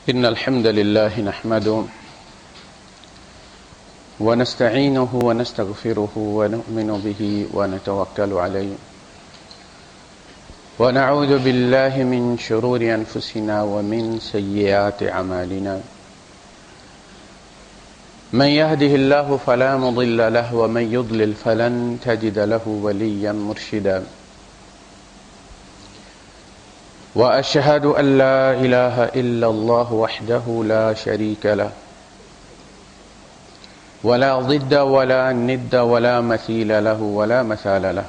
إن الحمد لله نحمده ونستعينه ونستغفره ونؤمن به ونتوكل عليه ونعوذ بالله من شرور أنفسنا ومن سيئات أعمالنا من يهده الله فلا مضل له ومن يضلل فلن تجد له وليا مرشدا وأشهد أن لا إله إلا الله وحده لا شريك له ولا ضد ولا ند ولا مثيل له ولا مثال له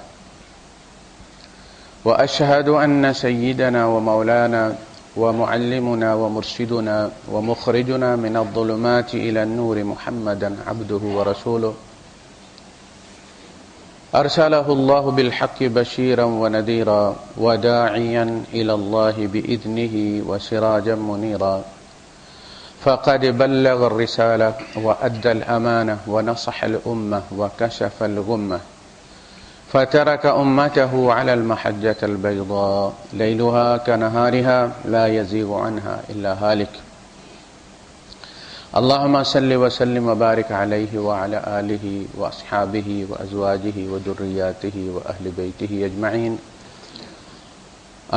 وأشهد أن سيدنا ومولانا ومعلمنا ومرشدنا ومخرجنا من الظلمات إلى النور محمدا عبده ورسوله أرسله الله بالحق بشيرا ونذيرا وداعيا إلى الله بإذنه وسراجا منيرا فقد بلغ الرسالة وأدى الأمانة ونصح الأمة وكشف الغمة فترك أمته على المحجة البيضاء ليلها كنهارها لا يزيغ عنها إلا هالك اللهم صل وسلم وبارك عليه وعلى آله وأصحابه وأزواجه وذرياته وأهل بيته أجمعين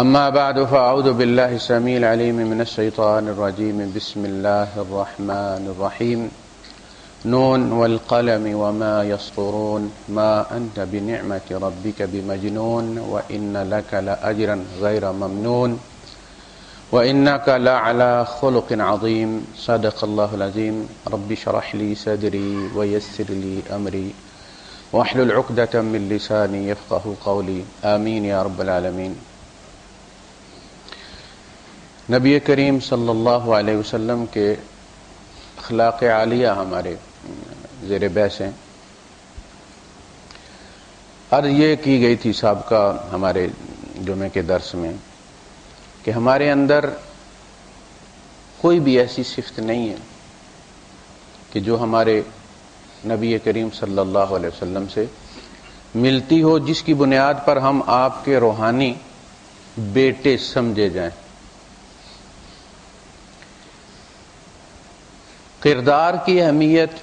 أما بعد فأعوذ بالله السميع العليم من الشيطان الرجيم بسم الله الرحمن الرحيم نون والقلم وما يسطرون ما أنت بنعمة ربك بمجنون وإن لك لأجرا غير ممنون وإنك لعلى خلق عظيم صدق الله العظيم رب اشرح لي صدري ويسر لي أمري واحلل عقدة من لساني يفقهوا قولي آمين يا رب العالمين۔ نبی کریم صلی اللہ علیہ وسلم کے اخلاق عالیہ ہمارے زیر بحث ہیں۔ عرض یہ کی گئی تھی سابقہ ہمارے جمعے کے درس میں کہ ہمارے اندر کوئی بھی ایسی صفت نہیں ہے کہ جو ہمارے نبی کریم صلی اللہ علیہ وسلم سے ملتی ہو جس کی بنیاد پر ہم آپ کے روحانی بیٹے سمجھے جائیں۔ کردار کی اہمیت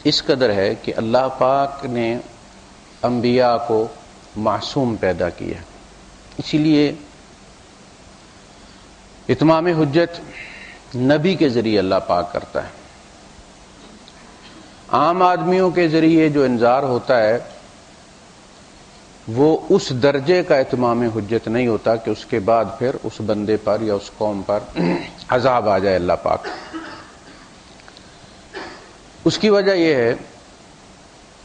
اس قدر ہے کہ اللہ پاک نے انبیاء کو معصوم پیدا کیا، اسی لیے اتمام حجت نبی کے ذریعے اللہ پاک کرتا ہے۔ عام آدمیوں کے ذریعے جو انذار ہوتا ہے وہ اس درجے کا اتمام حجت نہیں ہوتا کہ اس کے بعد پھر اس بندے پر یا اس قوم پر عذاب آ جائے اللہ پاک۔ اس کی وجہ یہ ہے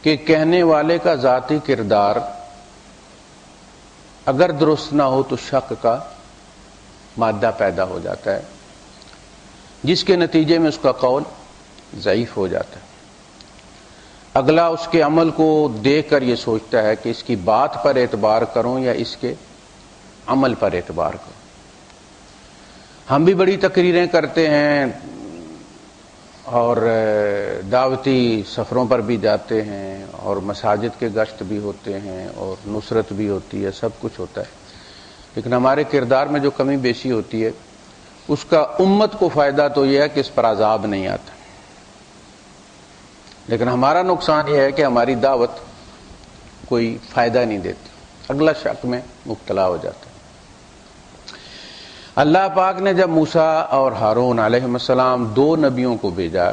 کہ کہنے والے کا ذاتی کردار اگر درست نہ ہو تو شک کا مادہ پیدا ہو جاتا ہے، جس کے نتیجے میں اس کا قول ضعیف ہو جاتا ہے۔ اگلا اس کے عمل کو دیکھ کر یہ سوچتا ہے کہ اس کی بات پر اعتبار کروں یا اس کے عمل پر اعتبار کروں۔ ہم بھی بڑی تقریریں کرتے ہیں اور دعوتی سفروں پر بھی جاتے ہیں اور مساجد کے گشت بھی ہوتے ہیں اور نصرت بھی ہوتی ہے، سب کچھ ہوتا ہے، لیکن ہمارے کردار میں جو کمی بیشی ہوتی ہے اس کا امت کو فائدہ تو یہ ہے کہ اس پر عذاب نہیں آتا، لیکن ہمارا نقصان یہ ہے کہ ہماری دعوت کوئی فائدہ نہیں دیتی، اگلا شک میں مبتلا ہو جاتا ہے۔ اللہ پاک نے جب موسیٰ اور ہارون علیہ السلام دو نبیوں کو بھیجا،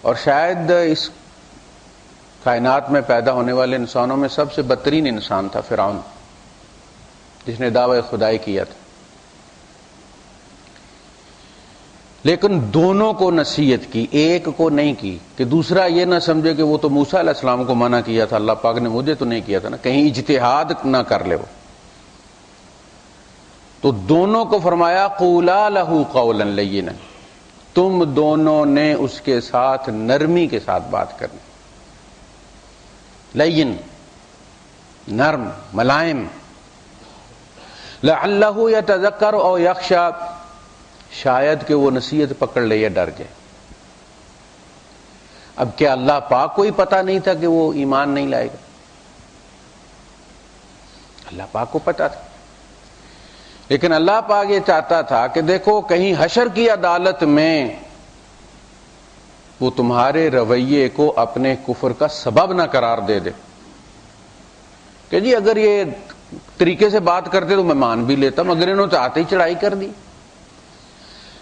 اور شاید اس کائنات میں پیدا ہونے والے انسانوں میں سب سے بدترین انسان تھا فرعون، جس نے دعوی خدائی کیا تھا، لیکن دونوں کو نصیحت کی، ایک کو نہیں کی کہ دوسرا یہ نہ سمجھے کہ وہ تو موسیٰ علیہ السلام کو منع کیا تھا، اللہ پاک نے مجھے تو نہیں کیا تھا نا، کہیں اجتہاد نہ کر لے وہ۔ تو دونوں کو فرمایا قولا لہ قولا لینا، تم دونوں نے اس کے ساتھ نرمی کے ساتھ بات کرنی، لین نرم ملائم، لعلہ یتذکر او یخشی، شاید کہ وہ نصیحت پکڑ لے یا ڈر جائے۔ اب کیا اللہ پاک کو ہی پتہ نہیں تھا کہ وہ ایمان نہیں لائے گا؟ اللہ پاک کو پتہ تھا، لیکن اللہ پاک یہ چاہتا تھا کہ دیکھو کہیں حشر کی عدالت میں وہ تمہارے رویے کو اپنے کفر کا سبب نہ قرار دے دے کہ جی اگر یہ طریقے سے بات کرتے تو میں مان بھی لیتا، مگر انہوں نے چاہتے ہی چڑھائی کر دی۔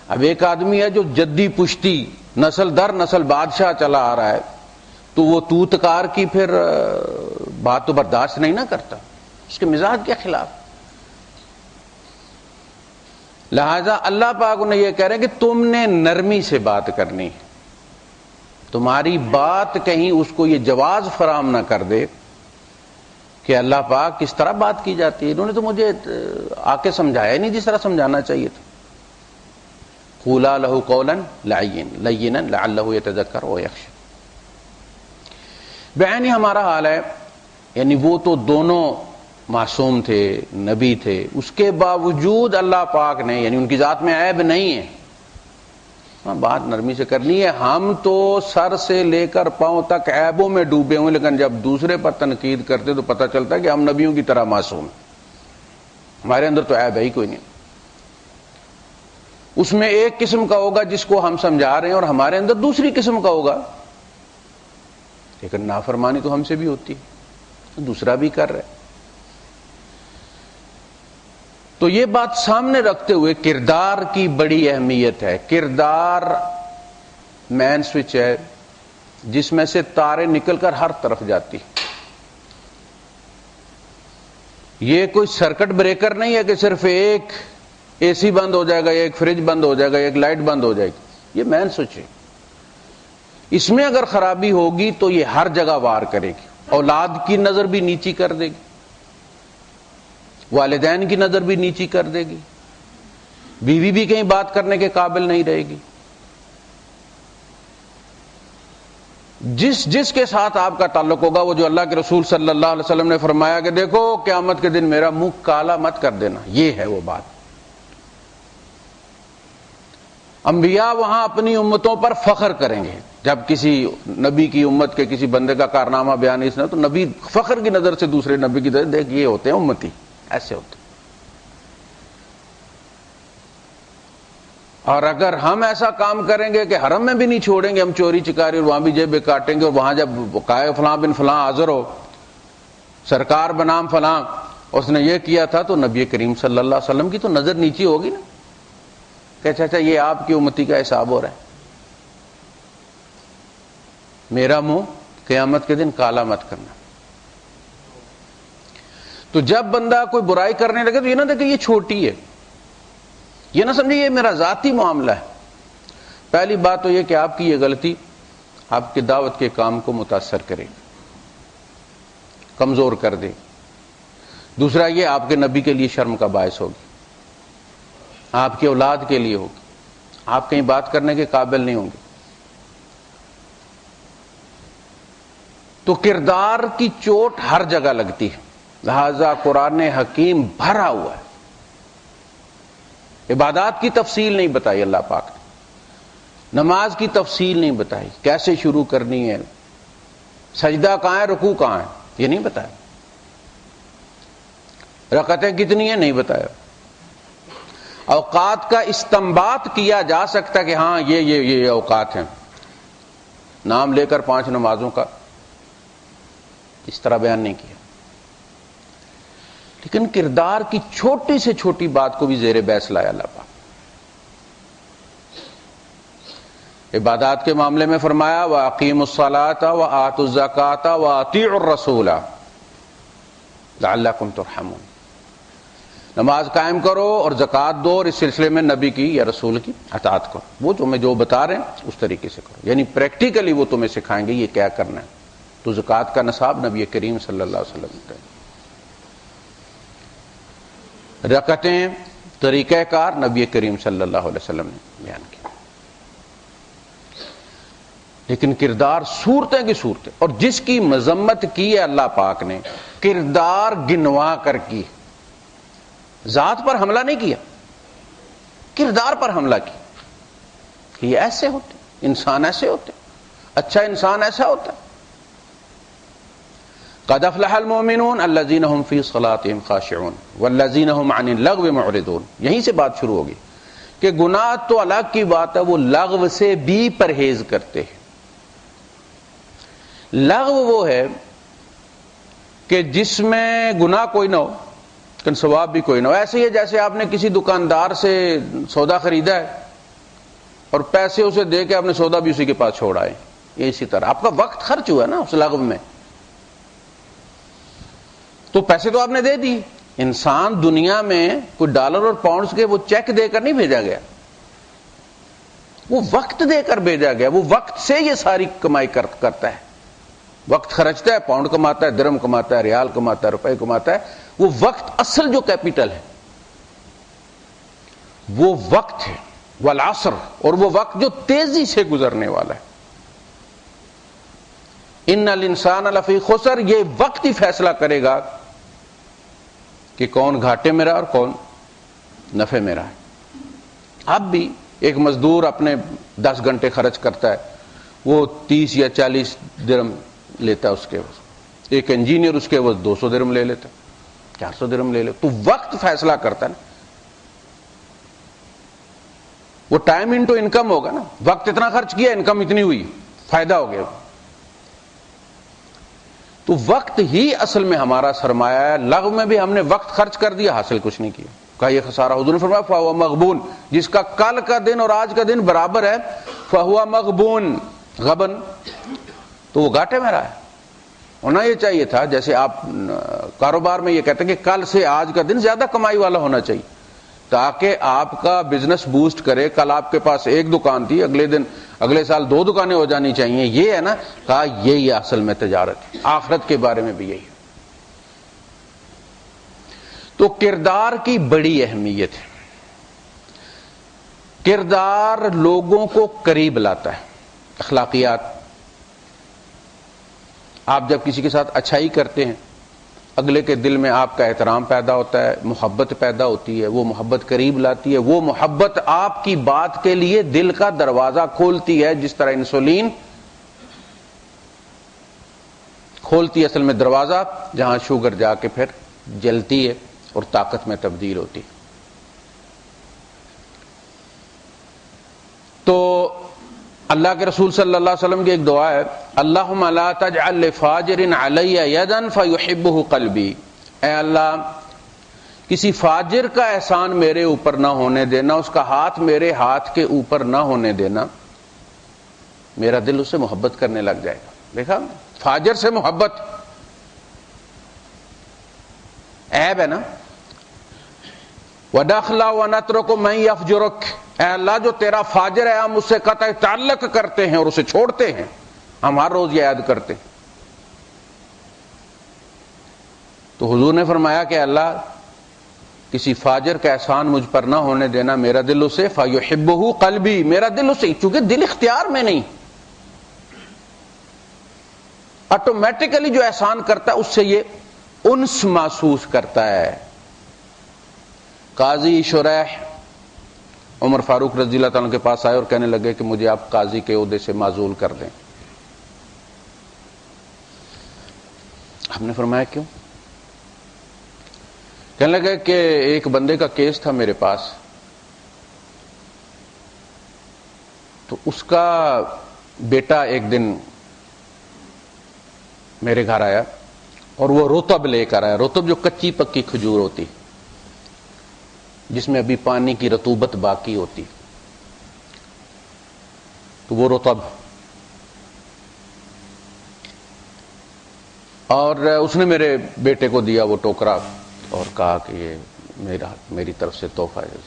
اب ایک آدمی ہے جو جدی پشتی نسل در نسل بادشاہ چلا آ رہا ہے، تو وہ توتکار کی پھر بات تو برداشت نہیں نہ کرتا، اس کے مزاج کے خلاف۔ لہذا اللہ پاک نے یہ کہہ رہے ہیں کہ تم نے نرمی سے بات کرنی ہے، تمہاری بات کہیں اس کو یہ جواز فراہم نہ کر دے کہ اللہ پاک کس طرح بات کی جاتی ہے۔ انہوں نے تو مجھے آ کے سمجھایا نہیں جس طرح سمجھانا چاہیے تھا۔ قولا لہ قولا لینا لعلہ یتذکر ویخشی۔ بیان ہی ہمارا حال ہے، یعنی وہ تو دونوں معصوم تھے، نبی تھے، اس کے باوجود اللہ پاک نے، یعنی ان کی ذات میں عیب نہیں ہے، بات نرمی سے کرنی ہے۔ ہم تو سر سے لے کر پاؤں تک عیبوں میں ڈوبے ہوئے، لیکن جب دوسرے پر تنقید کرتے تو پتہ چلتا ہے کہ ہم نبیوں کی طرح معصوم ہیں، ہمارے اندر تو عیب ہے ہی کوئی نہیں۔ اس میں ایک قسم کا ہوگا جس کو ہم سمجھا رہے ہیں، اور ہمارے اندر دوسری قسم کا ہوگا، لیکن نافرمانی تو ہم سے بھی ہوتی ہے، دوسرا بھی کر رہے۔ تو یہ بات سامنے رکھتے ہوئے کردار کی بڑی اہمیت ہے۔ کردار مین سوئچ ہے جس میں سے تاریں نکل کر ہر طرف جاتی۔ یہ کوئی سرکٹ بریکر نہیں ہے کہ صرف ایک اے سی بند ہو جائے گا، ایک فریج بند ہو جائے گا، ایک لائٹ بند ہو جائے گی، یہ مین سوئچ ہے۔ اس میں اگر خرابی ہوگی تو یہ ہر جگہ وار کرے گی، اولاد کی نظر بھی نیچی کر دے گی، والدین کی نظر بھی نیچی کر دے گی، بیوی بھی کہیں بات کرنے کے قابل نہیں رہے گی۔ جس کے ساتھ آپ کا تعلق ہوگا، وہ جو اللہ کے رسول صلی اللہ علیہ وسلم نے فرمایا کہ دیکھو قیامت کے دن میرا منہ کالا مت کر دینا، یہ ہے وہ بات۔ انبیاء وہاں اپنی امتوں پر فخر کریں گے، جب کسی نبی کی امت کے کسی بندے کا کارنامہ بیان اس نے تو نبی فخر کی نظر سے دوسرے نبی کی طرف دیکھ، یہ ہوتے ہیں امتی، ایسے ہوتے ہیں۔ اور اگر ہم ایسا کام کریں گے کہ حرم میں بھی نہیں چھوڑیں گے، ہم چوری چکاری اور وہاں بھی جیبیں کاٹیں گے، اور وہاں جب کہے فلاں بن فلاں حاضر ہو، سرکار بنام فلاں اس نے یہ کیا تھا، تو نبی کریم صلی اللہ علیہ وسلم کی تو نظر نیچی ہوگی نا کہ اچھا یہ آپ کی امتی کا حساب ہو رہا ہے، میرا منہ قیامت کے دن کالا مت کرنا۔ تو جب بندہ کوئی برائی کرنے لگے تو یہ نہ دیکھے یہ چھوٹی ہے، یہ نہ سمجھے یہ میرا ذاتی معاملہ ہے۔ پہلی بات تو یہ کہ آپ کی یہ غلطی آپ کی دعوت کے کام کو متاثر کرے، کمزور کر دے۔ دوسرا یہ آپ کے نبی کے لیے شرم کا باعث ہوگی، آپ کی اولاد کے لیے ہوگی، آپ کہیں بات کرنے کے قابل نہیں ہوں گے۔ تو کردار کی چوٹ ہر جگہ لگتی ہے، لہذا قرآن حکیم بھرا ہوا ہے۔ عبادات کی تفصیل نہیں بتائی اللہ پاک نے، نماز کی تفصیل نہیں بتائی، کیسے شروع کرنی ہے، سجدہ کہاں ہے، رکوع کہاں ہے، یہ نہیں بتایا، رکعتیں کتنی ہیں نہیں بتایا۔ اوقات کا استنباط کیا جا سکتا کہ ہاں یہ اوقات ہیں، نام لے کر 5 نمازوں کا اس طرح بیان نہیں کیا، لیکن کردار کی چھوٹی سے چھوٹی بات کو بھی زیر بحث لایا اللہ پاک۔ عبادات کے معاملے میں فرمایا وَأَقِيمُوا الصَّلَاةَ وَآتُوا الزَّكَاةَ وَأَطِيعُوا الرَّسُولَ لَعَلَّكُمْ تُرْحَمُونَ، نماز قائم کرو اور زکوٰۃ دو، اور اس سلسلے میں نبی کی یا رسول کی اطاعت کرو، وہ تمہیں جو بتا رہے ہیں اس طریقے سے کرو، یعنی پریکٹیکلی وہ تمہیں سکھائیں گے یہ کیا کرنا ہے۔ تو زکوٰۃ کا نصاب نبی کریم صلی اللہ علیہ وسلم نے، رکعتیں طریقہ کار نبی کریم صلی اللہ علیہ وسلم نے بیان کیا، لیکن کردار صورتیں کی صورتیں، اور جس کی مذمت کی ہے اللہ پاک نے کردار گنوا کر کی، ذات پر حملہ نہیں کیا، کردار پر حملہ کیا کہ یہ ایسے ہوتے، انسان ایسے ہوتے، اچھا انسان ایسا ہوتا ہے۔ قد افلح المؤمنون الذین هم فی صلاتهم خاشعون والذین هم عن اللغو معرضون. یہیں سے بات شروع ہوگی کہ گناہ تو الگ کی بات ہے، وہ لغو سے بھی پرہیز کرتے ہیں. لغو وہ ہے کہ جس میں گناہ کوئی نہ ہو لیکن ثواب بھی کوئی نہ ہو. ایسے ہی ہے جیسے آپ نے کسی دکاندار سے سودا خریدا ہے اور پیسے اسے دے کے آپ نے سودا بھی اسی کے پاس چھوڑا ہے. یہ اسی طرح آپ کا وقت خرچ ہوا نا اس لغو میں، تو پیسے تو آپ نے دے دی. انسان دنیا میں کوئی ڈالر اور پاؤنڈز کے وہ چیک دے کر نہیں بھیجا گیا، وہ وقت دے کر بھیجا گیا. وہ وقت سے یہ ساری کمائی کرتا ہے، وقت خرچتا ہے، پاؤنڈ کماتا ہے، درہم کماتا ہے، ریال کماتا ہے، روپے کماتا ہے. وہ وقت اصل جو کیپٹل ہے وہ وقت ہے، والعصر، اور وہ وقت جو تیزی سے گزرنے والا ہے. ان الانسان لفی خسر، یہ وقت ہی فیصلہ کرے گا کہ کون گھاٹے میں رہا اور کون نفع میں رہا. اب بھی ایک مزدور اپنے 10 گھنٹے خرچ کرتا ہے، وہ 30 یا 40 درہم لیتا ہے اس کے. ایک انجینئر اس کے وہ 200 درہم لے لیتا، 400 درہم لے لیتا. تو وقت فیصلہ کرتا ہے نا، وہ ٹائم انٹو انکم ہوگا نا. وقت اتنا خرچ کیا، انکم اتنی ہوئی، فائدہ ہو گیا. تو وقت ہی اصل میں ہمارا سرمایہ ہے. لغو میں بھی ہم نے وقت خرچ کر دیا، حاصل کچھ نہیں کیا، کہا یہ خسارہ. حضور نے فرمایا فہو مغبون، جس کا کل کا دن اور آج کا دن برابر ہے، فہو مغبون، غبن، تو وہ گھاٹے میں رہا ہے. ہونا یہ چاہیے تھا جیسے آپ کاروبار میں یہ کہتے ہیں کہ کل سے آج کا دن زیادہ کمائی والا ہونا چاہیے تاکہ آپ کا بزنس بوسٹ کرے. کل آپ کے پاس ایک دکان تھی، اگلے سال 2 دکانیں ہو جانی چاہیے. یہ ہے نا، کہا یہی اصل میں تجارت ہے. آخرت کے بارے میں بھی یہی ہے. تو کردار کی بڑی اہمیت ہے. کردار لوگوں کو قریب لاتا ہے. اخلاقیات، آپ جب کسی کے ساتھ اچھائی کرتے ہیں، اگلے کے دل میں آپ کا احترام پیدا ہوتا ہے، محبت پیدا ہوتی ہے. وہ محبت قریب لاتی ہے. وہ محبت آپ کی بات کے لیے دل کا دروازہ کھولتی ہے، جس طرح انسولین کھولتی ہے اصل میں دروازہ جہاں شوگر جا کے پھر جلتی ہے اور طاقت میں تبدیل ہوتی ہے. تو اللہ کے رسول صلی اللہ علیہ وسلم کی ایک دعا ہے، اللہم لا تجعل لفاجر علی یدا فیحبہ قلبی. اے اللہ، کسی فاجر کا احسان میرے اوپر نہ ہونے دینا، اس کا ہاتھ میرے ہاتھ کے اوپر نہ ہونے دینا، میرا دل اسے محبت کرنے لگ جائے گا. دیکھا، فاجر سے محبت عیب ہے نا. وَدَخْلَ وَنَتْرُكُ مَنْ يَفْجُرُكَ، اے اللہ جو تیرا فاجر ہے ہم اس سے قطع تعلق کرتے ہیں اور اسے چھوڑتے ہیں. ہم ہر روز یہ یاد کرتے ہیں. تو حضور نے فرمایا کہ اللہ کسی فاجر کا احسان مجھ پر نہ ہونے دینا، میرا دل اسے فَيُحِبُّهُ قلبی، میرا دل اسے، چونکہ دل اختیار میں نہیں، آٹومیٹیکلی جو احسان کرتا ہے اس سے یہ انس محسوس کرتا ہے. قاضی شریح عمر فاروق رضی اللہ تعالیٰ کے پاس آئے اور کہنے لگے کہ مجھے آپ قاضی کے عہدے سے معزول کر دیں. ہم نے فرمایا کیوں؟ کہنے لگے کہ ایک بندے کا کیس تھا میرے پاس، تو اس کا بیٹا ایک دن میرے گھر آیا اور وہ رطب لے کر آیا. رطب جو کچی پکی کھجور ہوتی جس میں ابھی پانی کی رطوبت باقی ہوتی، تو وہ رطب. اور اس نے میرے بیٹے کو دیا وہ ٹوکرا اور کہا کہ یہ میری طرف سے تحفہ ہے.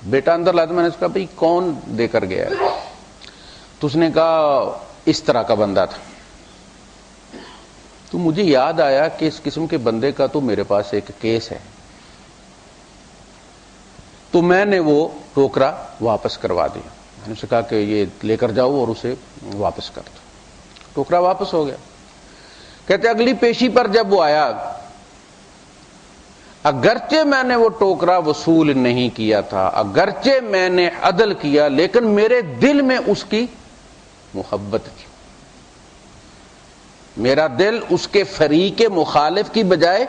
بیٹا اندر لایا. میں نے اس کہا بھائی کون دے کر گیا ہے؟ تو اس نے کہا اس طرح کا بندہ تھا. تو مجھے یاد آیا کہ اس قسم کے بندے کا تو میرے پاس ایک کیس ہے. تو میں نے وہ ٹوکرا واپس کروا دیا. میں نے اسے کہا کہ یہ لے کر جاؤ اور اسے واپس کر دو. ٹوکرا واپس ہو گیا. کہتے اگلی پیشی پر جب وہ آیا، اگرچہ میں نے وہ ٹوکرا وصول نہیں کیا تھا، اگرچہ میں نے عدل کیا، لیکن میرے دل میں اس کی محبت تھی. میرا دل اس کے فریق مخالف کی بجائے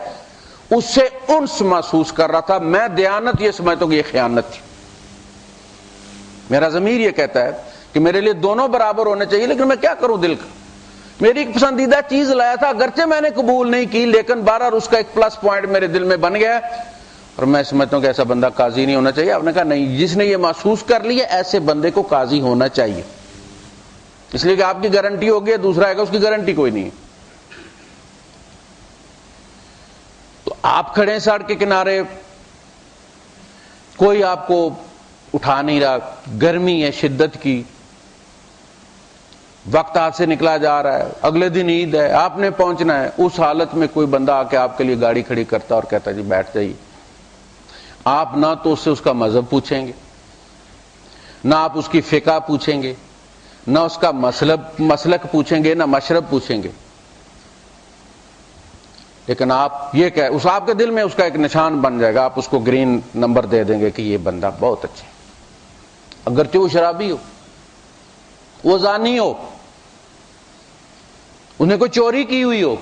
اس سے انس محسوس کر رہا تھا. میں دیانت یہ سمجھتا ہوں کہ یہ خیانت تھی. میرا ضمیر یہ کہتا ہے کہ میرے لیے دونوں برابر ہونے چاہیے, لیکن میں کیا کروں دل کا. میری ایک پسندیدہ چیز لایا تھا, اگرچہ میں نے قبول نہیں کی, لیکن بہرحال اس کا ایک پلس پوائنٹ میرے دل میں بن گیا, اور میں سمجھتا ہوں کہ ایسا بندہ قاضی نہیں ہونا چاہیے. آپ نے کہا نہیں, جس نے یہ محسوس کر لیا ایسے بندے کو قاضی ہونا چاہیے, اس لیے کہ آپ کی گارنٹی ہوگی, دوسرا آئے گا اس کی گارنٹی کوئی نہیں. تو آپ کھڑے ہیں سڑک کے کنارے, کوئی آپ کو اٹھا نہیں رہا, گرمی ہے شدت کی, وقت ہاتھ سے نکلا جا رہا ہے, اگلے دن عید ہے, آپ نے پہنچنا ہے. اس حالت میں کوئی بندہ آ کے آپ کے لیے گاڑی کھڑی کرتا اور کہتا جی بیٹھ جائیے. آپ نہ تو اس سے اس کا مذہب پوچھیں گے, نہ آپ اس کی فقہ پوچھیں گے, نہ اس کا مسلک پوچھیں گے, نہ مشرب پوچھیں گے, لیکن آپ یہ کہ اس آپ کے دل میں اس کا ایک نشان بن جائے گا, آپ اس کو گرین نمبر دے دیں گے کہ یہ بندہ بہت اچھا ہے, اگرچہ وہ شرابی ہو, وہ زانی ہو, انہیں کوئی چوری کی ہوئی ہو,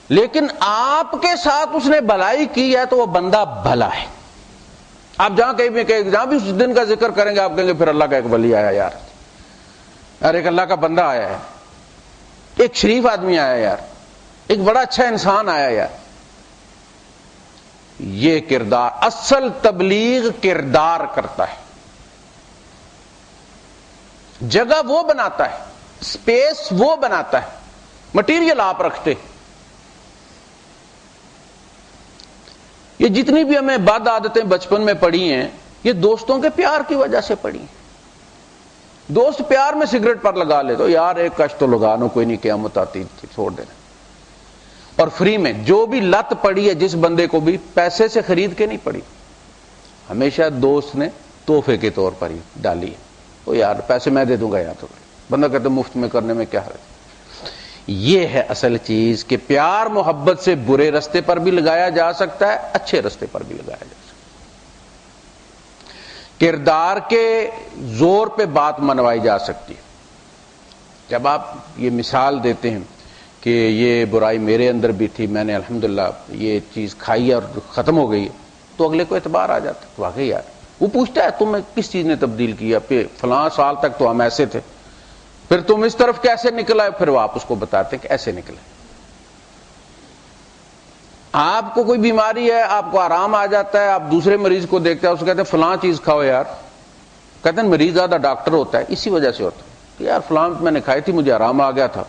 لیکن آپ کے ساتھ اس نے بھلائی کی ہے تو وہ بندہ بھلا ہے. آپ جہاں کہیں بھی جہاں بھی اس دن کا ذکر کریں گے آپ کہیں گے پھر اللہ کا ایک ولی آیا یار, یار ایک اللہ کا بندہ آیا ہے, ایک شریف آدمی آیا یار, ایک بڑا اچھا انسان آیا یار. یہ کردار, اصل تبلیغ کردار کرتا ہے, جگہ وہ بناتا ہے, اسپیس وہ بناتا ہے, مٹیریل آپ رکھتے. یہ جتنی بھی ہمیں بد عادتیں بچپن میں پڑی ہیں یہ دوستوں کے پیار کی وجہ سے پڑی ہیں. دوست پیار میں سگریٹ پر لگا لے تو یار ایک کش تو لگا نو, کوئی نہیں قیامت آتی چھوڑ دینا. اور فری میں جو بھی لت پڑی ہے جس بندے کو بھی پیسے سے خرید کے نہیں پڑی, ہمیشہ دوست نے تحفے کے طور پر ہی ڈالی ہے. تو یار پیسے میں دے دوں گا یار, تو بندہ کہتے مفت میں کرنے میں کیا ہے. یہ ہے اصل چیز کہ پیار محبت سے برے رستے پر بھی لگایا جا سکتا ہے, اچھے رستے پر بھی لگایا جا سکتا ہے. کردار کے زور پہ بات منوائی جا سکتی ہے. جب آپ یہ مثال دیتے ہیں کہ یہ برائی میرے اندر بھی تھی, میں نے الحمدللہ یہ چیز کھائی اور ختم ہو گئی, تو اگلے کو اعتبار آ جاتا ہے. واقعی یار وہ پوچھتا ہے تم کس چیز نے تبدیل کیا, پھر فلاں سال تک تو ہم ایسے تھے, پھر تم اس طرف کیسے نکلا ہے, پھر وہ آپ اس کو بتاتے ہیں کہ ایسے نکلے. آپ کو کوئی بیماری ہے, آپ کو آرام آ جاتا ہے, آپ دوسرے مریض کو دیکھتے ہیں, اس کو کہتے ہیں فلاں چیز کھاؤ یار, کہتے ہیں مریض زیادہ ڈاکٹر ہوتا ہے, اسی وجہ سے ہوتا ہے کہ یار فلاں میں نے کھائی تھی مجھے آرام آ گیا تھا,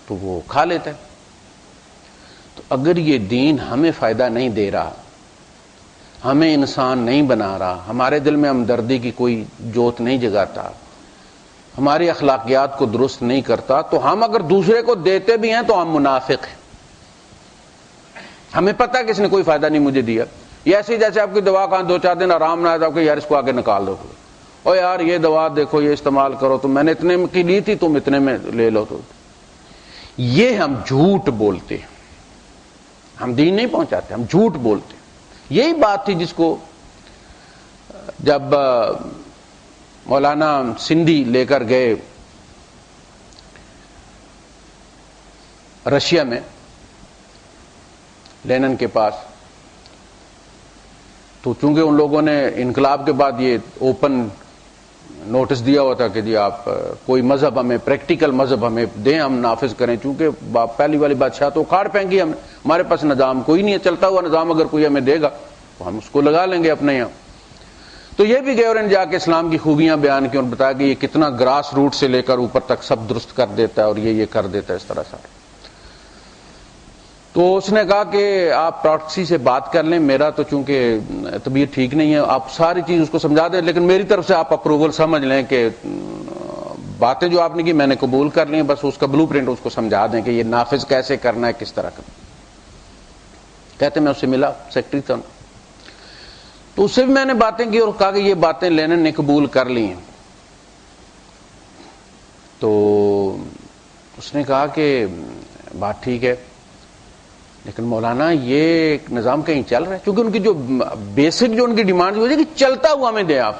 تو وہ کھا لیتا ہے. تو اگر یہ دین ہمیں فائدہ نہیں دے رہا, ہمیں انسان نہیں بنا رہا, ہمارے دل میں ہمدردی کی کوئی جوت نہیں جگاتا, ہماری اخلاقیات کو درست نہیں کرتا, تو ہم اگر دوسرے کو دیتے بھی ہیں تو ہم منافق ہیں. ہمیں پتہ ہے کہ اس نے کوئی فائدہ نہیں مجھے دیا. یہ ایسے جیسے آپ کی دوا کھان 2-4 دن آرام نہ آیا تو آپ کو یار اس کو آگے نکال دو, اور یار یہ دوا دیکھو یہ استعمال کرو, تو میں نے اتنے کی لی تھی تم اتنے میں لے لو. تو یہ ہم جھوٹ بولتے ہیں, ہم دین نہیں پہنچاتے, ہم جھوٹ بولتے ہیں. یہی بات تھی جس کو جب مولانا سندھی لے کر گئے رشیا میں لینن کے پاس, تو چونکہ ان لوگوں نے انقلاب کے بعد یہ اوپن نوٹس دیا ہوا تھا کہ جی آپ کوئی مذہب ہمیں, پریکٹیکل مذہب ہمیں دیں, ہم نافذ کریں, چونکہ پہلی والی بادشاہ تو اکھاڑ پھینکی ہمیں, ہمارے پاس نظام کوئی نہیں ہے, چلتا ہوا نظام اگر کوئی ہمیں دے گا تو ہم اس کو لگا لیں گے اپنے یہاں. تو یہ بھی گئے اور جا کے اسلام کی خوبیاں بیان کی اور بتایا کہ یہ کتنا گراس روٹ سے لے کر اوپر تک سب درست کر دیتا ہے اور یہ کر دیتا ہے اس طرح سارا. تو اس نے کہا کہ آپ پراکسی سے بات کر لیں, میرا تو چونکہ طبیعت ٹھیک نہیں ہے, آپ ساری چیز اس کو سمجھا دیں, لیکن میری طرف سے آپ اپروول سمجھ لیں کہ باتیں جو آپ نے کی میں نے قبول کر لی, بس اس کا بلو پرنٹ اس کو سمجھا دیں کہ یہ نافذ کیسے کرنا ہے, کس طرح کرنا. کہتے میں اس سے ملا, سیکرٹری تھا, تو اس سے بھی میں نے باتیں کی اور کہا کہ یہ باتیں لینن نے قبول کر لی ہیں. تو اس نے کہا کہ بات ٹھیک ہے, لیکن مولانا یہ نظام کہیں چل رہا ہے, کیونکہ ان کی جو بیسک جو ان کی ڈیمانڈ ہوئی ہے کہ چلتا ہوا ہمیں دیں آپ.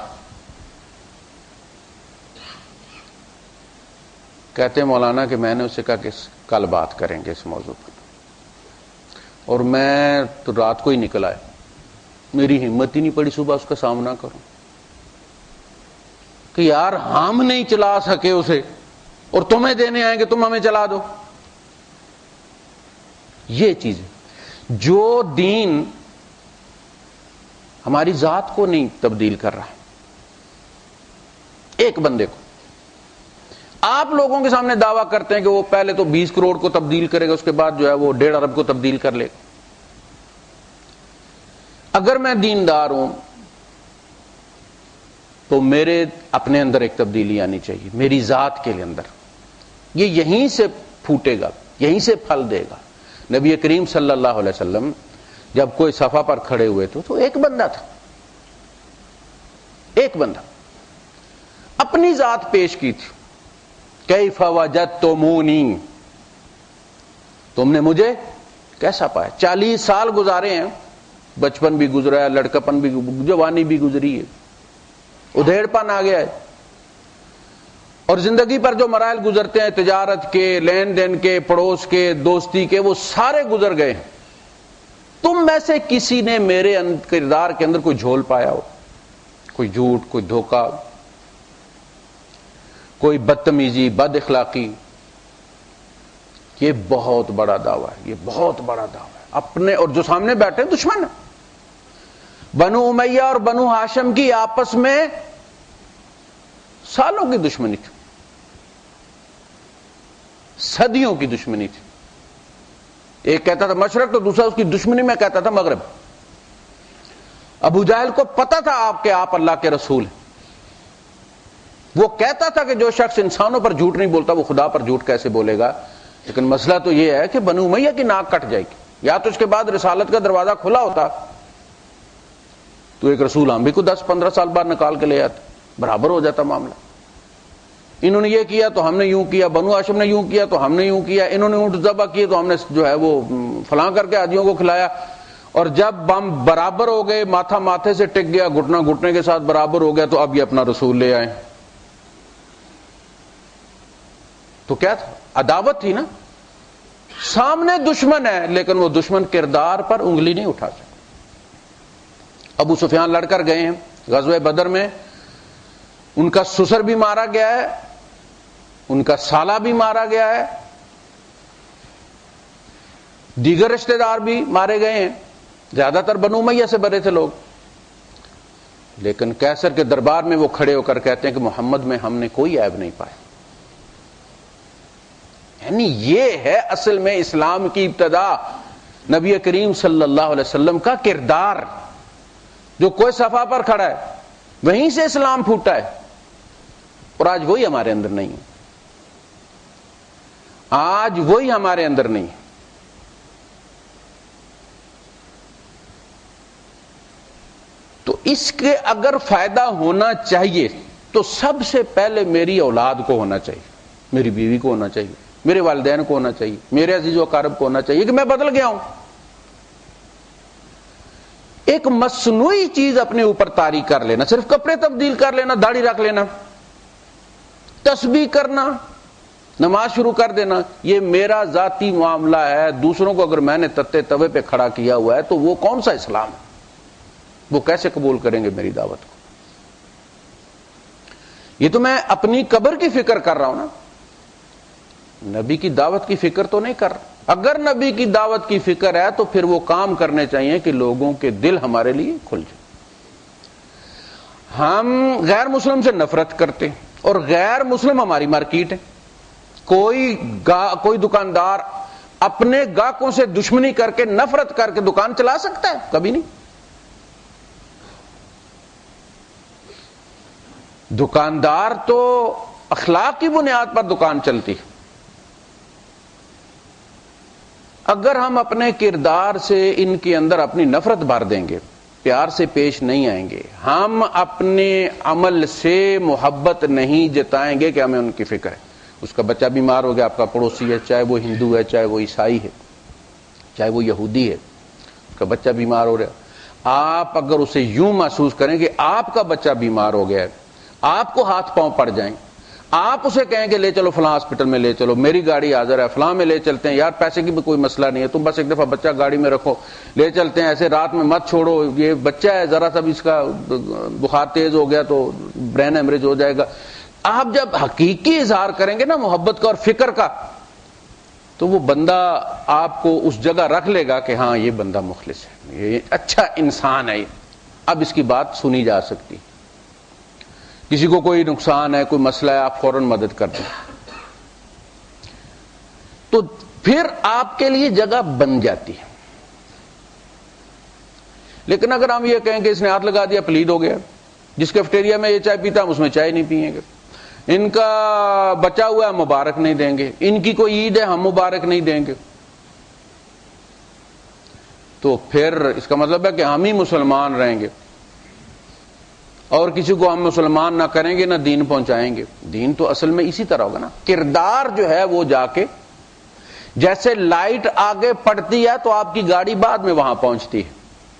کہتے ہیں مولانا کہ میں نے اسے کہا کہ کل بات کریں گے اس موضوع پر، اور میں تو رات کو ہی نکل آیا، میری ہمت ہی نہیں پڑی صبح اس کا سامنا کروں کہ یار ہم نہیں چلا سکے اسے اور تمہیں دینے آئیں گے تم ہمیں چلا دو. یہ چیز ہے جو دین ہماری ذات کو نہیں تبدیل کر رہا. ایک بندے کو آپ لوگوں کے سامنے دعویٰ کرتے ہیں کہ وہ پہلے تو 20 کروڑ کو تبدیل کرے گا، اس کے بعد جو ہے وہ 1.5 ارب کو تبدیل کر لے گا. اگر میں دیندار ہوں تو میرے اپنے اندر ایک تبدیلی آنی چاہیے، میری ذات کے اندر. یہ یہیں سے پھوٹے گا، یہیں سے پھل دے گا. نبی کریم صلی اللہ علیہ وسلم جب کوئی صفا پر کھڑے ہوئے تو ایک بندہ تھا، ایک بندہ اپنی ذات پیش کی تھی. کیف وجدتمونی، تم نے مجھے کیسا پایا؟ 40 سال گزارے ہیں، بچپن بھی گزرا ہے، لڑکپن بھی، جوانی بھی گزری ہے، ادھیڑ پن آ گیا ہے، اور زندگی پر جو مراحل گزرتے ہیں تجارت کے، لین دین کے، پڑوس کے، دوستی کے، وہ سارے گزر گئے. تم میں سے کسی نے میرے کردار کے اندر کوئی جھول پایا ہو؟ کوئی جھوٹ، کوئی دھوکہ، کوئی بدتمیزی، بد اخلاقی؟ یہ بہت بڑا دعویٰ ہے، یہ بہت بڑا دعویٰ ہے. اپنے اور جو سامنے بیٹھے دشمن ہیں. بنو امیہ اور بنو ہاشم کی آپس میں سالوں کی دشمنی تھی، صدیوں کی دشمنی تھی. ایک کہتا تھا مشرق تو دوسرا اس کی دشمنی میں کہتا تھا مغرب. ابو جہل کو پتا تھا آپ اللہ کے رسول ہیں. وہ کہتا تھا کہ جو شخص انسانوں پر جھوٹ نہیں بولتا وہ خدا پر جھوٹ کیسے بولے گا. لیکن مسئلہ تو یہ ہے کہ بنو امیہ کی ناک کٹ جائے گی. یا تو اس کے بعد رسالت کا دروازہ کھلا ہوتا تو ایک رسول ہم بھی کو 10-15 سال بعد نکال کے لے آتے، برابر ہو جاتا معاملہ. انہوں نے یہ کیا تو ہم نے یوں کیا، بنو ہاشم نے یوں کیا تو ہم نے یوں کیا، انہوں نے اونٹ ذبح کیے تو ہم نے جو ہے وہ فلاں کر کے حاجیوں کو کھلایا. اور جب ہم برابر ہو گئے، ماتھا ماتھے سے ٹک گیا، گھٹنا گھٹنے کے ساتھ برابر ہو گیا، تو اب یہ اپنا رسول لے آئے. تو کیا تھا؟ عداوت تھی نا. سامنے دشمن ہے لیکن وہ دشمن کردار پر انگلی نہیں اٹھا سکتا. ابو سفیان لڑ کر گئے ہیں غزوہ بدر میں، ان کا سسر بھی مارا گیا ہے، ان کا سالہ بھی مارا گیا ہے، دیگر رشتہ دار بھی مارے گئے ہیں، زیادہ تر بنو امیہ سے بنے تھے لوگ. لیکن کیسر کے دربار میں وہ کھڑے ہو کر کہتے ہیں کہ محمد میں ہم نے کوئی عیب نہیں پایا. یعنی یہ ہے اصل میں اسلام کی ابتدا، نبی کریم صلی اللہ علیہ وسلم کا کردار. جو کوئی صفحہ پر کھڑا ہے وہیں سے اسلام پھوٹا ہے، اور آج وہی ہمارے اندر نہیں ہے. آج وہی ہمارے اندر نہیں ہے. تو اس کے اگر فائدہ ہونا چاہیے تو سب سے پہلے میری اولاد کو ہونا چاہیے، میری بیوی کو ہونا چاہیے، میرے والدین کو ہونا چاہیے، میرے عزیز و اقارب کو ہونا چاہیے کہ میں بدل گیا ہوں. ایک مصنوعی چیز اپنے اوپر طاری کر لینا، صرف کپڑے تبدیل کر لینا، داڑھی رکھ لینا، تسبیح کرنا، نماز شروع کر دینا، یہ میرا ذاتی معاملہ ہے. دوسروں کو اگر میں نے تتے توے پہ کھڑا کیا ہوا ہے تو وہ کون سا اسلام ہے؟ وہ کیسے قبول کریں گے میری دعوت کو؟ یہ تو میں اپنی قبر کی فکر کر رہا ہوں نا، نبی کی دعوت کی فکر تو نہیں کر رہا. اگر نبی کی دعوت کی فکر ہے تو پھر وہ کام کرنے چاہیے کہ لوگوں کے دل ہمارے لیے کھل جائے. ہم غیر مسلم سے نفرت کرتے ہیں اور غیر مسلم ہماری مارکیٹ ہے. کوئی دکاندار اپنے گاہکوں سے دشمنی کر کے نفرت کر کے دکان چلا سکتا ہے؟ کبھی نہیں. دکاندار تو اخلاق کی بنیاد پر دکان چلتی ہے. اگر ہم اپنے کردار سے ان کے اندر اپنی نفرت بھر دیں گے، پیار سے پیش نہیں آئیں گے، ہم اپنے عمل سے محبت نہیں جتائیں گے کہ ہمیں ان کی فکر ہے. اس کا بچہ بیمار ہو گیا، آپ کا پڑوسی ہے، چاہے وہ ہندو ہے، چاہے وہ عیسائی ہے، چاہے وہ یہودی ہے، اس کا بچہ بیمار ہو رہا ہے، آپ اگر اسے یوں محسوس کریں کہ آپ کا بچہ بیمار ہو گیا ہے، آپ کو ہاتھ پاؤں پڑ جائیں، آپ اسے کہیں کہ لے چلو فلاں ہاسپٹل میں لے چلو، میری گاڑی حاضر ہے، فلاں میں لے چلتے ہیں، یار پیسے کی بھی کوئی مسئلہ نہیں ہے، تم بس ایک دفعہ بچہ گاڑی میں رکھو، لے چلتے ہیں، ایسے رات میں مت چھوڑو، یہ بچہ ہے ذرا سا بھی اس کا بخار تیز ہو گیا تو برین ہیمریج ہو جائے گا. آپ جب حقیقی اظہار کریں گے نا محبت کا اور فکر کا، تو وہ بندہ آپ کو اس جگہ رکھ لے گا کہ ہاں یہ بندہ مخلص ہے، یہ اچھا انسان ہے، اب اس کی بات سنی جا سکتی. کسی کو کوئی نقصان ہے، کوئی مسئلہ ہے، آپ فوراً مدد کر دیں، تو پھر آپ کے لیے جگہ بن جاتی ہے. لیکن اگر ہم یہ کہیں کہ اس نے ہاتھ لگا دیا پلید ہو گیا، جس کیفیٹیریا میں یہ چائے پیتا ہم اس میں چائے نہیں پیئیں گے، ان کا بچا ہوا ہے مبارک نہیں دیں گے، ان کی کوئی عید ہے ہم مبارک نہیں دیں گے، تو پھر اس کا مطلب ہے کہ ہم ہی مسلمان رہیں گے اور کسی کو ہم مسلمان نہ کریں گے نہ دین پہنچائیں گے. دین تو اصل میں اسی طرح ہوگا نا، کردار جو ہے وہ جا کے جیسے لائٹ آگے پڑتی ہے تو آپ کی گاڑی بعد میں وہاں پہنچتی ہے،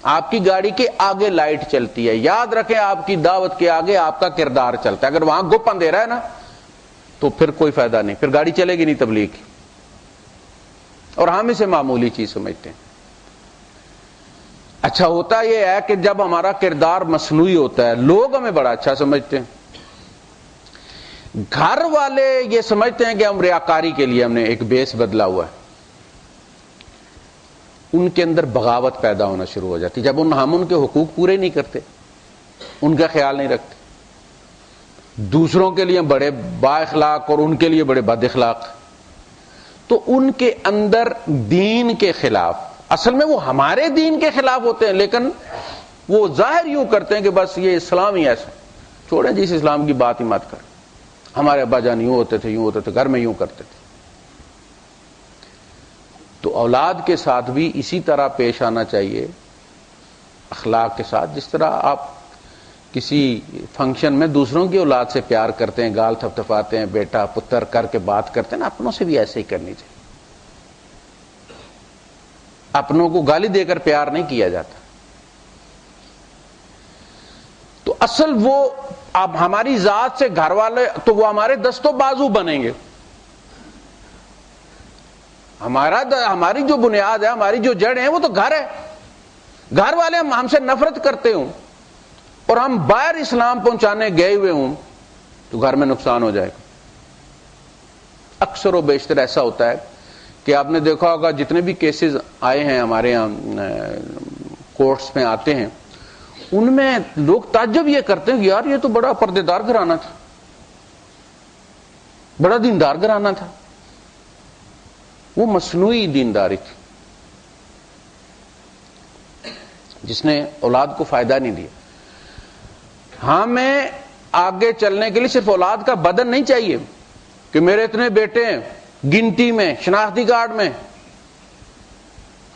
آپ کی گاڑی کے آگے لائٹ چلتی ہے. یاد رکھیں آپ کی دعوت کے آگے آپ کا کردار چلتا ہے، اگر وہاں گپ اندھیرا ہے نا تو پھر کوئی فائدہ نہیں، پھر گاڑی چلے گی نہیں تبلیغ کی، اور ہم اسے معمولی چیز سمجھتے ہیں. اچھا ہوتا یہ ہے کہ جب ہمارا کردار مصنوعی ہوتا ہے لوگ ہمیں بڑا اچھا سمجھتے ہیں، گھر والے یہ سمجھتے ہیں کہ ہم ریاکاری کے لیے ہم نے ایک بیس بدلا ہوا ہے، ان کے اندر بغاوت پیدا ہونا شروع ہو جاتی جب ہم ان کے حقوق پورے نہیں کرتے، ان کا خیال نہیں رکھتے، دوسروں کے لیے بڑے با اخلاق اور ان کے لیے بڑے بد اخلاق، تو ان کے اندر دین کے خلاف، اصل میں وہ ہمارے دین کے خلاف ہوتے ہیں لیکن وہ ظاہر یوں کرتے ہیں کہ بس یہ اسلام ہی ایسا، چھوڑیں جی اس اسلام کی بات ہی مت کر، ہمارے ابا جان یوں ہوتے تھے گھر میں یوں کرتے تھے. تو اولاد کے ساتھ بھی اسی طرح پیش آنا چاہیے، اخلاق کے ساتھ. جس طرح آپ کسی فنکشن میں دوسروں کی اولاد سے پیار کرتے ہیں، گال تھپتھپاتے ہیں، بیٹا پتر کر کے بات کرتے ہیں نا، اپنوں سے بھی ایسے ہی کرنی چاہیے. اپنوں کو گالی دے کر پیار نہیں کیا جاتا. تو اصل وہ اب ہماری ذات سے گھر والے تو وہ ہمارے دست و بازو بنیں گے، ہماری جو بنیاد ہے، ہماری جو جڑ ہیں وہ تو گھر ہے. گھر والے ہم سے نفرت کرتے ہوں اور ہم باہر اسلام پہنچانے گئے ہوئے ہوں تو گھر میں نقصان ہو جائے گا. اکثر و بیشتر ایسا ہوتا ہے کہ آپ نے دیکھا ہوگا جتنے بھی کیسز آئے ہیں ہمارے یہاں کورٹس میں آتے ہیں، ان میں لوگ تعجب یہ کرتے ہیں کہ یار یہ تو بڑا پردے دار گھرانہ تھا، بڑا دیندار گھرانہ تھا. وہ مصنوعی دینداری تھی جس نے اولاد کو فائدہ نہیں دیا. ہمیں آگے چلنے کے لیے صرف اولاد کا بدن نہیں چاہیے کہ میرے اتنے بیٹے ہیں گنتی میں شناختی کارڈ میں.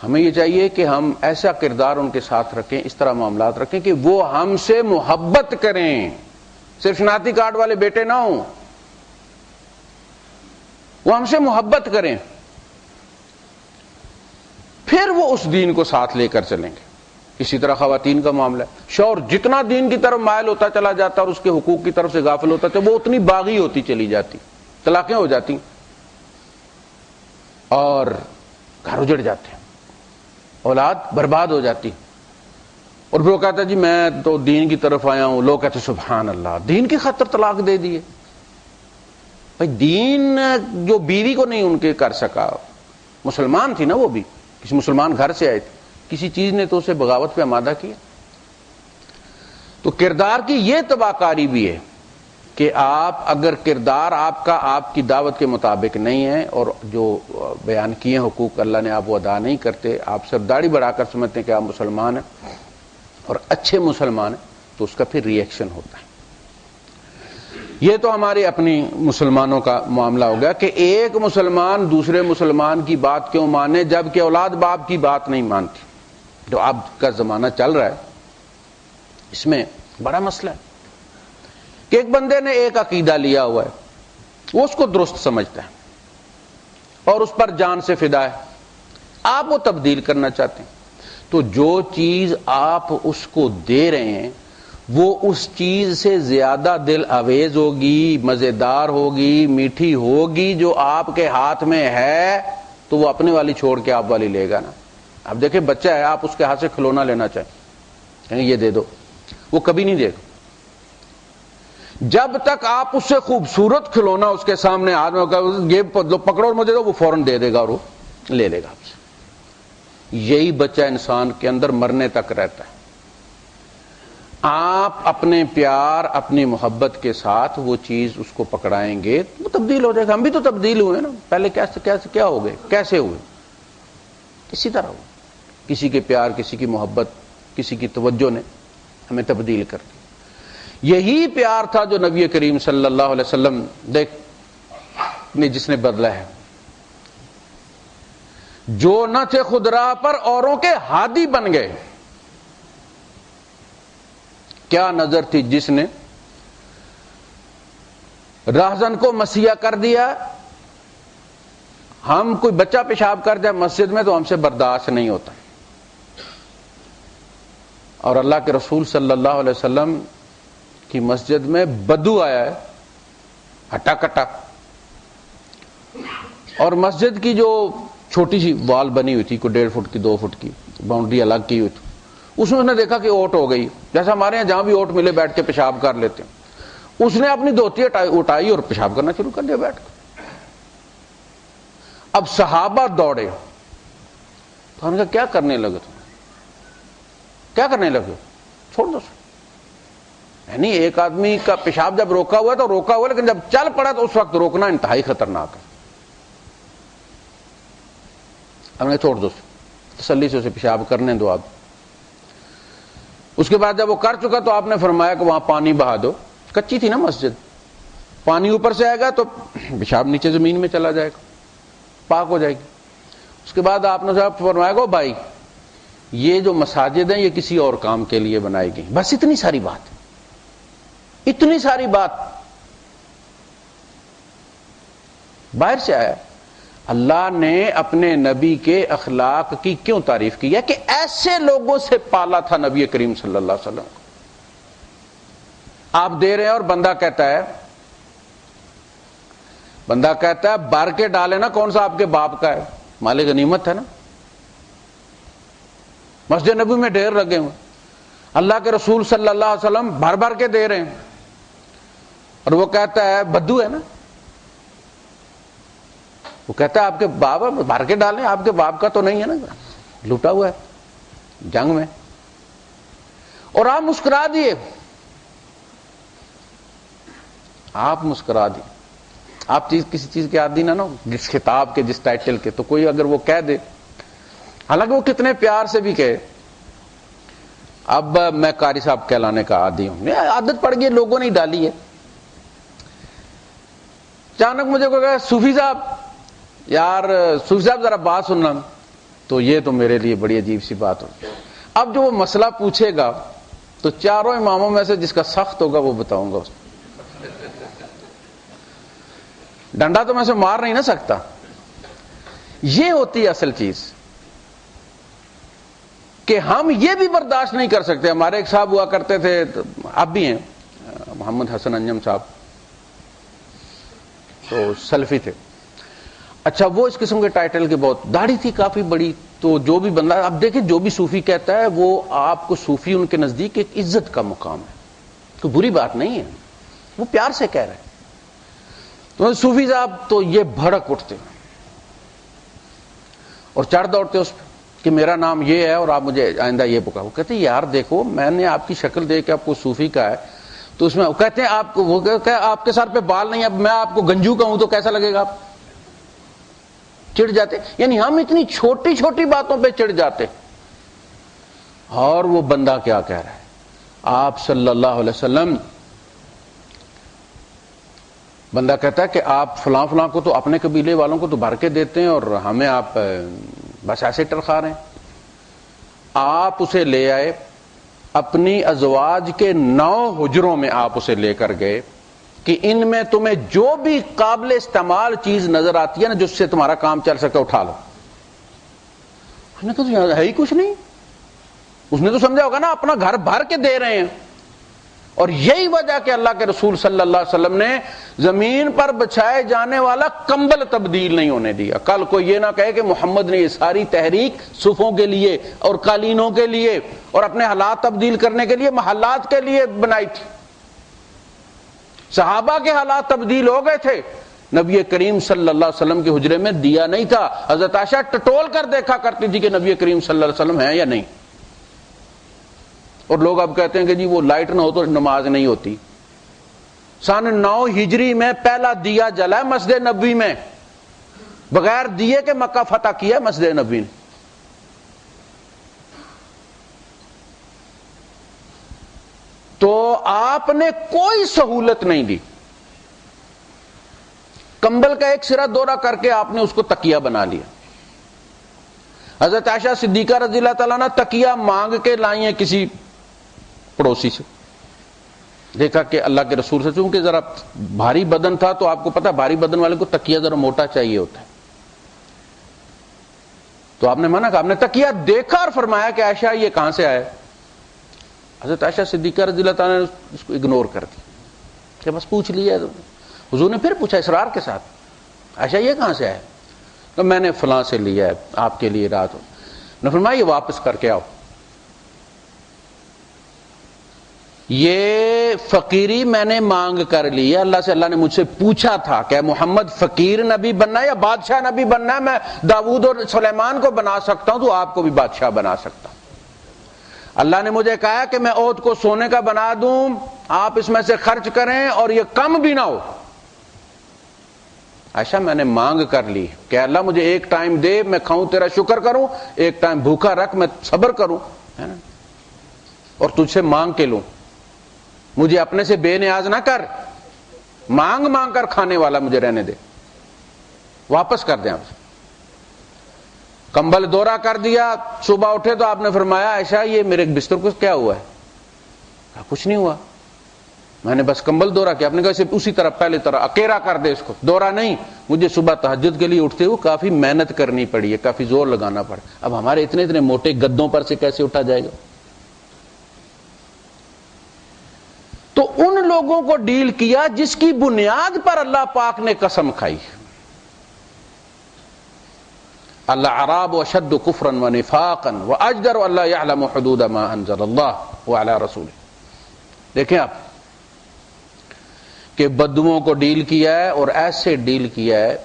ہمیں یہ چاہیے کہ ہم ایسا کردار ان کے ساتھ رکھیں، اس طرح معاملات رکھیں کہ وہ ہم سے محبت کریں، صرف شناختی کارڈ والے بیٹے نہ ہوں، وہ ہم سے محبت کریں، پھر وہ اس دین کو ساتھ لے کر چلیں گے. اسی طرح خواتین کا معاملہ ہے، شوہر جتنا دین کی طرف مائل ہوتا چلا جاتا اور اس کے حقوق کی طرف سے غافل ہوتا تو وہ اتنی باغی ہوتی چلی جاتی، طلاقیں ہو جاتی اور گھر اجڑ جاتے ہیں، اولاد برباد ہو جاتی. اور پھر وہ کہتا ہے جی میں تو دین کی طرف آیا ہوں، لوگ کہتے سبحان اللہ دین کی خاطر طلاق دے دیے. بھائی دین جو بیوی کو نہیں ان کے کر سکا، مسلمان تھی نا، وہ بھی کسی مسلمان گھر سے آئے تھے، کسی چیز نے تو اسے بغاوت پہ آمادہ کیا. تو کردار کی یہ تباہ کاری بھی ہے کہ آپ اگر کردار آپ کا آپ کی دعوت کے مطابق نہیں ہے اور جو بیان کیے حقوق اللہ نے آپ وہ ادا نہیں کرتے، آپ صرف داڑھی بڑھا کر سمجھتے ہیں کہ آپ مسلمان ہیں اور اچھے مسلمان ہیں، تو اس کا پھر ری ایکشن ہوتا ہے. یہ تو ہمارے اپنی مسلمانوں کا معاملہ ہو گیا کہ ایک مسلمان دوسرے مسلمان کی بات کیوں مانے جبکہ اولاد باپ کی بات نہیں مانتی. جو اب کا زمانہ چل رہا ہے اس میں بڑا مسئلہ ہے کہ ایک بندے نے ایک عقیدہ لیا ہوا ہے، وہ اس کو درست سمجھتا ہے اور اس پر جان سے فدا ہے، آپ وہ تبدیل کرنا چاہتے ہیں، تو جو چیز آپ اس کو دے رہے ہیں وہ اس چیز سے زیادہ دل آویز ہوگی، مزیدار ہوگی، میٹھی ہوگی جو آپ کے ہاتھ میں ہے، تو وہ اپنے والی چھوڑ کے آپ والی لے گا نا۔ اب دیکھیں بچہ ہے، آپ اس کے ہاتھ سے کھلونا لینا چاہیں، کہیں یہ دے دو، وہ کبھی نہیں دے گا۔ جب تک آپ اس سے خوبصورت کھلونا اس کے سامنے ہاتھ میں یہ پکڑو اور مجھے دو، وہ فوراً دے دے گا اور وہ لے لے گا آپ سے۔ یہی بچہ انسان کے اندر مرنے تک رہتا ہے۔ آپ اپنے پیار، اپنی محبت کے ساتھ وہ چیز اس کو پکڑائیں گے، وہ تبدیل ہو جائے گا۔ ہم بھی تو تبدیل ہوئے نا، پہلے کیسے کیا ہو گئے، کیسے ہوئے، اسی طرح ہوئے۔ کسی کے پیار، کسی کی محبت، کسی کی توجہ نے ہمیں تبدیل کر دی۔ یہی پیار تھا جو نبی کریم صلی اللہ علیہ وسلم نے جس نے بدلا ہے۔ جو نہ تھے خود راہ پر اوروں کے ہادی بن گئے۔ کیا نظر تھی جس نے راہزن کو مسیحا کر دیا۔ ہم کوئی بچہ پیشاب کر جائے مسجد میں تو ہم سے برداشت نہیں ہوتا، اور اللہ کے رسول صلی اللہ علیہ وسلم کی مسجد میں بدو آیا ہے، ہٹا کٹا، اور مسجد کی جو چھوٹی سی وال بنی ہوئی تھی، کوئی 1.5 فٹ کی 2 فٹ کی باؤنڈری الگ کی ہوئی تھی، اس میں اس نے دیکھا کہ اوٹ ہو گئی، جیسا ہمارے یہاں جہاں بھی اوٹ ملے بیٹھ کے پیشاب کر لیتے ہیں۔ اس نے اپنی دھوتی اٹھائی اور پیشاب کرنا شروع کر دیا بیٹھ کے۔ اب صحابہ دوڑے، تو انہوں نے کہا کیا کرنے لگے تم، کیا کرنے لگے، چھوڑ دو۔ یعنی ایک آدمی کا پیشاب جب روکا ہوا ہے تو روکا ہوا، لیکن جب چل پڑا تو اس وقت روکنا انتہائی خطرناک ہے۔ ہم نے چھوڑ دو، تسلی سے اسے پیشاب کرنے دو آپ۔ اس کے بعد جب وہ کر چکا تو آپ نے فرمایا کہ وہاں پانی بہا دو۔ کچی تھی نا مسجد، پانی اوپر سے آئے گا تو پیشاب نیچے زمین میں چلا جائے گا، پاک ہو جائے گی۔ اس کے بعد آپ نے فرمایا کہ بھائی یہ جو مساجد ہیں یہ کسی اور کام کے لیے بنائی گئی، بس اتنی ساری بات، اتنی ساری بات باہر سے آیا۔ اللہ نے اپنے نبی کے اخلاق کی کیوں تعریف کی ہے کہ ایسے لوگوں سے پالا تھا نبی کریم صلی اللہ علیہ وسلم کو۔ آپ دے رہے ہیں اور بندہ کہتا ہے بھر کے ڈالے نا، کون سا آپ کے باپ کا ہے، مال غنیمت ہے نا۔ مسجد نبی میں ڈھیر لگے ہوئے، اللہ کے رسول صلی اللہ علیہ وسلم بھر بھر کے دے رہے ہیں، اور وہ کہتا ہے بدو ہے نا، وہ کہتا ہے آپ کے باپ بھر کے ڈالیں، آپ کے باپ کا تو نہیں ہے نا، لوٹا ہوا ہے جنگ میں۔ اور آپ مسکرا دیے، آپ مسکرا دیے۔ آپ کسی چیز کے عادی نہ ہو، جس خطاب کے، جس ٹائٹل کے، تو کوئی اگر وہ کہہ دے، حالانکہ وہ کتنے پیار سے بھی کہے، اب میں قاری صاحب کہلانے کا عادی ہوں، عادت پڑ گئی، لوگوں نے ڈالی ہے۔ اچانک مجھے کوئی کہا صوفی صاحب، یار صوفی صاحب ذرا بات سننا، تو یہ تو میرے لیے بڑی عجیب سی بات ہو۔ اب جو وہ مسئلہ پوچھے گا تو چاروں اماموں میں سے جس کا سخت ہوگا وہ بتاؤں گا اس کو۔ ڈنڈا تو میں سے مار نہیں نہ سکتا۔ یہ ہوتی ہے اصل چیز کہ ہم یہ بھی برداشت نہیں کر سکتے۔ ہمارے ایک صاحب ہوا کرتے تھے، اب بھی ہیں، محمد حسن انجم صاحب، تو سلفی تھے۔ اچھا وہ اس قسم کے ٹائٹل کے بہت، داڑھی تھی کافی بڑی، تو جو بھی بندہ، اب دیکھیں جو بھی صوفی کہتا ہے وہ آپ کو صوفی ان کے نزدیک ایک عزت کا مقام ہے، کوئی بری بات نہیں ہے، وہ پیار سے کہہ رہے ہیں۔ تو صوفی صاحب تو یہ بھڑک اٹھتے اور چڑھ دوڑتے اس پہ کہ میرا نام یہ ہے اور آپ مجھے آئندہ یہ پکارو۔ وہ کہتے ہیں یار دیکھو میں نے آپ کی شکل دیکھ کے آپ کو صوفی کا ہے، تو اس میں کہتے ہیں آپ کو، وہ کہ آپ کے سر پہ بال نہیں، اب میں آپ کو گنجو کہوں تو کیسا لگے گا؟ آپ چڑھ جاتے، یعنی ہم اتنی چھوٹی چھوٹی باتوں پہ چڑھ جاتے۔ اور وہ بندہ کیا کہہ رہا ہے، آپ صلی اللہ علیہ وسلم، بندہ کہتا ہے کہ آپ فلاں فلاں کو تو اپنے قبیلے والوں کو تو بھر کے دیتے ہیں اور ہمیں آپ بس ایسے ٹرخا رہے ہیں۔ آپ اسے لے آئے، اپنی ازواج کے 9 حجروں میں آپ اسے لے کر گئے کہ ان میں تمہیں جو بھی قابل استعمال چیز نظر آتی ہے نا، جس سے تمہارا کام چل سکے اٹھا لو۔ ہم نے کہا تو یہاں ہے ہی کچھ نہیں۔ اس نے تو سمجھا ہوگا نا اپنا گھر بھر کے دے رہے ہیں، اور یہی وجہ کہ اللہ کے رسول صلی اللہ علیہ وسلم نے زمین پر بچھائے جانے والا کمبل تبدیل نہیں ہونے دیا. کل کوئی یہ نہ کہے کہ محمد نے یہ ساری تحریک صوفوں کے لیے اور قالینوں کے لیے اور اپنے حالات تبدیل کرنے کے لیے محلات کے لیے بنائی تھی. صحابہ کے حالات تبدیل ہو گئے تھے. نبی کریم صلی اللہ علیہ وسلم کے حجرے میں دیا نہیں تھا. حضرت عائشہ ٹٹول کر دیکھا کرتی تھی کہ نبی کریم صلی اللہ علیہ وسلم ہیں یا نہیں. اور لوگ اب کہتے ہیں کہ جی وہ لائٹ نہ ہو تو نماز نہیں ہوتی. سن 9 ہجری میں پہلا دیا جلا مسجد نبوی میں. بغیر دیے کے مکہ فتح کیا مسجد نبوی نے. تو آپ نے کوئی سہولت نہیں دی. کمبل کا ایک سرا دورہ کر کے آپ نے اس کو تکیہ بنا لیا. حضرت عائشہ صدیقہ رضی اللہ تعالیٰ نے تکیہ مانگ کے لائی ہیں کسی پڑوسی سے. دیکھا کہ اللہ کے رسول سے, چونکہ ذرا بھاری بدن تھا تو آپ کو پتا بھاری بدن والے کو تکیہ ذرا موٹا چاہیے ہوتا ہے. تو آپ نے منع کہا. آپ نے تکیہ دیکھا اور فرمایا کہ عائشہ یہ کہاں سے آیا. حضرت عائشہ صدیقہ رضی اللہ تعالیٰ نے اس کو اگنور کر دیا کہ بس پوچھ لیا. حضور نے پھر پوچھا اسرار کے ساتھ, عائشہ یہ کہاں سے آیا؟ تو میں نے فلاں سے لیا ہے آپ کے لیے رات. نے فرمایا یہ واپس کر کے آؤ. یہ فقیری میں نے مانگ کر لی ہے اللہ سے. اللہ نے مجھ سے پوچھا تھا کہ محمد فقیر نبی بننا ہے یا بادشاہ نبی بننا ہے. میں داؤد اور سلیمان کو بنا سکتا ہوں تو آپ کو بھی بادشاہ بنا سکتا ہوں. اللہ نے مجھے کہا کہ میں عہد کو سونے کا بنا دوں, آپ اس میں سے خرچ کریں اور یہ کم بھی نہ ہو. عائشہ میں نے مانگ کر لی کہ اللہ مجھے ایک ٹائم دے, میں کھاؤں تیرا شکر کروں, ایک ٹائم بھوکا رکھ میں صبر کروں, ہے نا, اور تجھ سے مانگ کے لوں. مجھے اپنے سے بے نیاز نہ کر, مانگ مانگ کر کھانے والا مجھے رہنے دے. واپس کر دیں آپ. کمبل دورہ کر دیا. صبح اٹھے تو آپ نے فرمایا عائشہ یہ میرے بستر کو کیا ہوا ہے؟ کہا کچھ نہیں ہوا, میں نے بس کمبل دورہ کیا. آپ نے کہا اسے اسی طرح پہلے طرح اکیرا کر دے, اس کو دورہ نہیں. مجھے صبح تہجد کے لیے اٹھتے ہوئے کافی محنت کرنی پڑی ہے, کافی زور لگانا پڑا. اب ہمارے اتنے موٹے گدوں پر سے کیسے اٹھا جائے گا؟ تو ان لوگوں کو ڈیل کیا جس کی بنیاد پر اللہ پاک نے قسم کھائی. الاعراب اشد کفرا ونفاقا واجدر الا يعلم حدود ما انزل الله وعلى رسوله. دیکھیں آپ کہ بدوؤں کو ڈیل کیا ہے اور ایسے ڈیل کیا ہے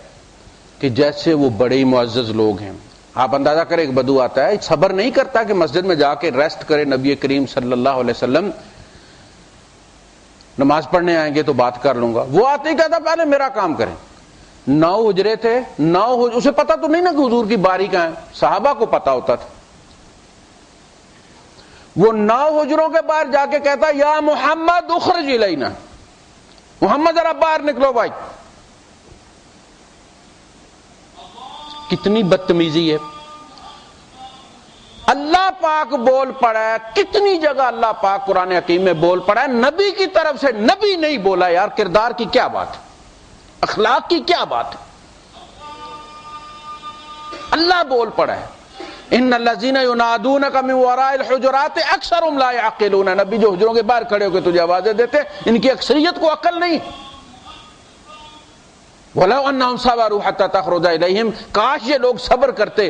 کہ جیسے وہ بڑے ہی معزز لوگ ہیں. آپ اندازہ کریں ایک بدو آتا ہے, صبر نہیں کرتا کہ مسجد میں جا کے ریسٹ کرے. نبی کریم صلی اللہ علیہ وسلم نماز پڑھنے آئیں گے تو بات کر لوں گا. وہ آتے ہی کہتا پہلے میرا کام کریں. 9 حجرے تھے, 9 اسے پتا تو نہیں نا کہ حضور کی باری کہاں ہے, صحابہ کو پتا ہوتا تھا. وہ 9 حجروں کے باہر جا کے کہتا یا محمد اخرج الینا, محمد ذرا باہر نکلو بھائی. کتنی بدتمیزی ہے. اللہ پاک بول پڑا ہے, کتنی جگہ اللہ پاک قرآن حکیم میں بول پڑا ہے, نبی کی طرف سے. نبی نہیں بولا یار. کردار کی کیا بات ہے, اخلاق کی کیا بات ہے, اللہ بول پڑا ہے. ان الذین ینادونک من وراء الحجرات اکثرهم لا یعقلون. نبی جو حجروں کے باہر کھڑے ہو کے تجھے آوازیں دیتے ان کی اکثریت کو عقل نہیں. ولو انہم صبروا حتی تخرج الیہم, کاش یہ لوگ صبر کرتے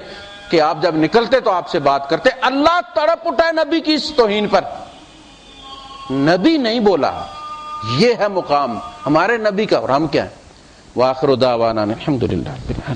کہ آپ جب نکلتے تو آپ سے بات کرتے. اللہ تڑپ اٹھا ہے نبی کی اس توہین پر. نبی نہیں بولا, یہ ہے مقام ہمارے نبی کا, اور ہم کیا ہیں. وآخر دعوانا الحمدللہ.